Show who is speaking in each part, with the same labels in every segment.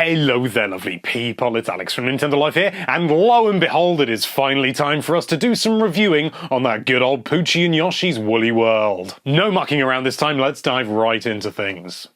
Speaker 1: Hello there lovely people, it's Alex from Nintendo Life here, and lo and behold it is finally time for us to do some reviewing on that good old Poochy and Yoshi's Woolly World. No mucking around this time, let's dive right into things.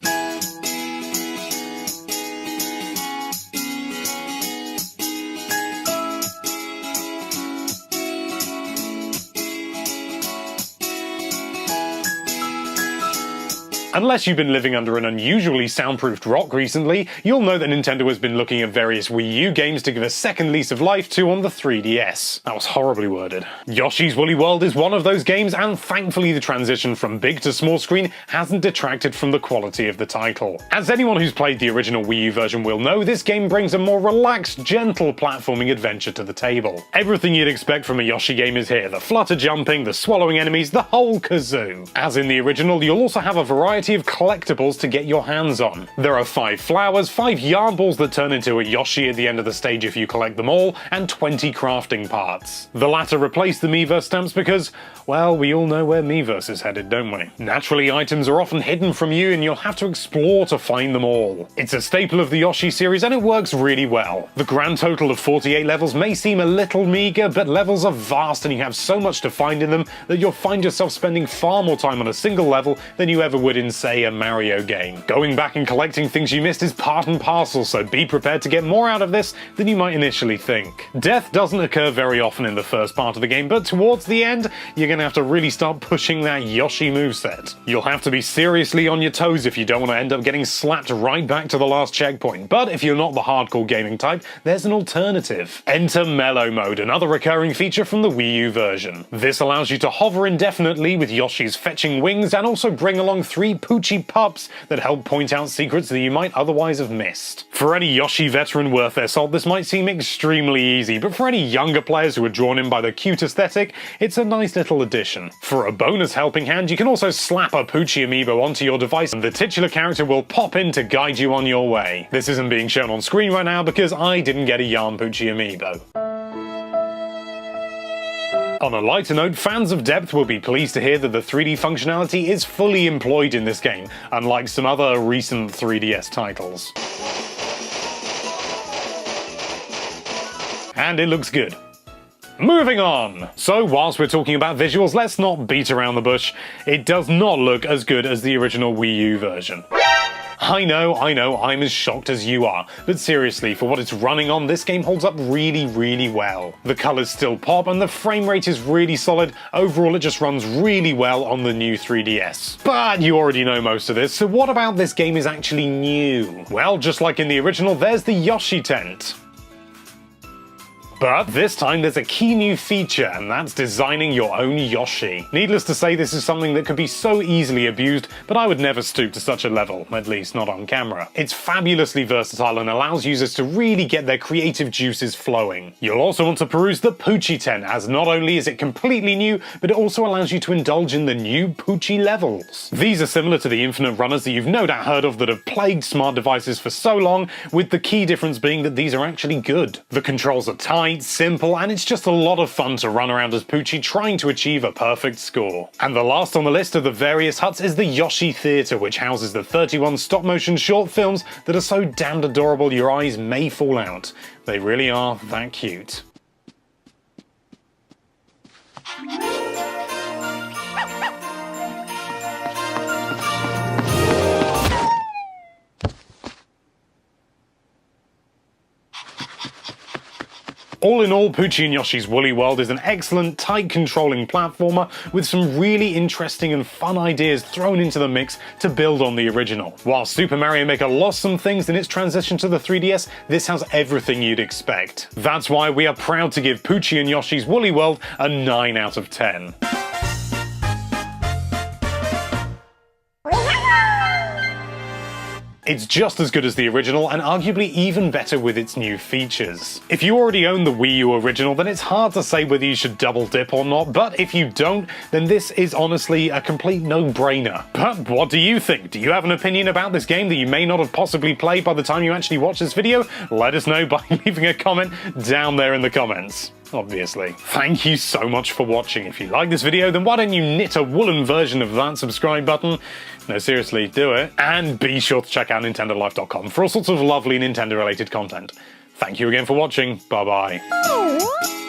Speaker 1: Unless you've been living under an unusually soundproofed rock recently, you'll know that Nintendo has been looking at various Wii U games to give a second lease of life to on the 3DS. That was horribly worded. Yoshi's Woolly World is one of those games, and thankfully the transition from big to small screen hasn't detracted from the quality of the title. As anyone who's played the original Wii U version will know, this game brings a more relaxed, gentle platforming adventure to the table. Everything you'd expect from a Yoshi game is here: the flutter jumping, the swallowing enemies, the whole kazoo. As in the original, you'll also have a variety of collectibles to get your hands on. There are 5 flowers, 5 yarn balls that turn into a Yoshi at the end of the stage if you collect them all, and 20 crafting parts. The latter replace the Miiverse stamps because, well, we all know where Miiverse is headed, don't we? Naturally, items are often hidden from you and you'll have to explore to find them all. It's a staple of the Yoshi series and it works really well. The grand total of 48 levels may seem a little meager, but levels are vast and you have so much to find in them that you'll find yourself spending far more time on a single level than you ever would in, say, a Mario game. Going back and collecting things you missed is part and parcel, so be prepared to get more out of this than you might initially think. Death doesn't occur very often in the first part of the game, but towards the end, you're gonna have to really start pushing that Yoshi moveset. You'll have to be seriously on your toes if you don't want to end up getting slapped right back to the last checkpoint, but if you're not the hardcore gaming type, there's an alternative. Enter Mellow Mode, another recurring feature from the Wii U version. This allows you to hover indefinitely with Yoshi's fetching wings and also bring along 3 Poochy pups that help point out secrets that you might otherwise have missed. For any Yoshi veteran worth their salt, this might seem extremely easy, but for any younger players who are drawn in by the cute aesthetic, it's a nice little addition. For a bonus helping hand, you can also slap a Poochy amiibo onto your device and the titular character will pop in to guide you on your way. This isn't being shown on screen right now because I didn't get a yarn Poochy amiibo. On a lighter note, fans of depth will be pleased to hear that the 3D functionality is fully employed in this game, unlike some other recent 3DS titles. And it looks good. Moving on! So whilst we're talking about visuals, let's not beat around the bush. It does not look as good as the original Wii U version. I know, I'm as shocked as you are, but seriously, for what it's running on, this game holds up really well. The colours still pop and the frame rate is really solid. Overall, it just runs really well on the new 3DS. But you already know most of this, so what about this game is actually new? Well, just like in the original, there's the Yoshi tent. But this time there's a key new feature, and that's designing your own Yoshi. Needless to say, this is something that could be so easily abused, but I would never stoop to such a level, at least not on camera. It's fabulously versatile and allows users to really get their creative juices flowing. You'll also want to peruse the Poochy tent, as not only is it completely new, but it also allows you to indulge in the new Poochy levels. These are similar to the infinite runners that you've no doubt heard of that have plagued smart devices for so long, with the key difference being that these are actually good. The controls are tight, simple, and it's just a lot of fun to run around as Poochy trying to achieve a perfect score. And the last on the list of the various huts is the Yoshi Theatre, which houses the 31 stop-motion short films that are so damned adorable your eyes may fall out. They really are that cute. All in all, Poochy and Yoshi's Woolly World is an excellent, tight controlling platformer with some really interesting and fun ideas thrown into the mix to build on the original. While Super Mario Maker lost some things in its transition to the 3DS, this has everything you'd expect. That's why we are proud to give Poochy and Yoshi's Woolly World a 9 out of 10. It's just as good as the original, and arguably even better with its new features. If you already own the Wii U original, then it's hard to say whether you should double dip or not, but if you don't, then this is honestly a complete no-brainer. But what do you think? Do you have an opinion about this game that you may not have possibly played by the time you actually watch this video? Let us know by leaving a comment down there in the comments. obviously. Thank you so much for watching. If you like this video, then why don't you knit a woolen version of that subscribe button? No, seriously, do it. And be sure to check out nintendolife.com for all sorts of lovely Nintendo-related content. Thank you again for watching. Bye-bye.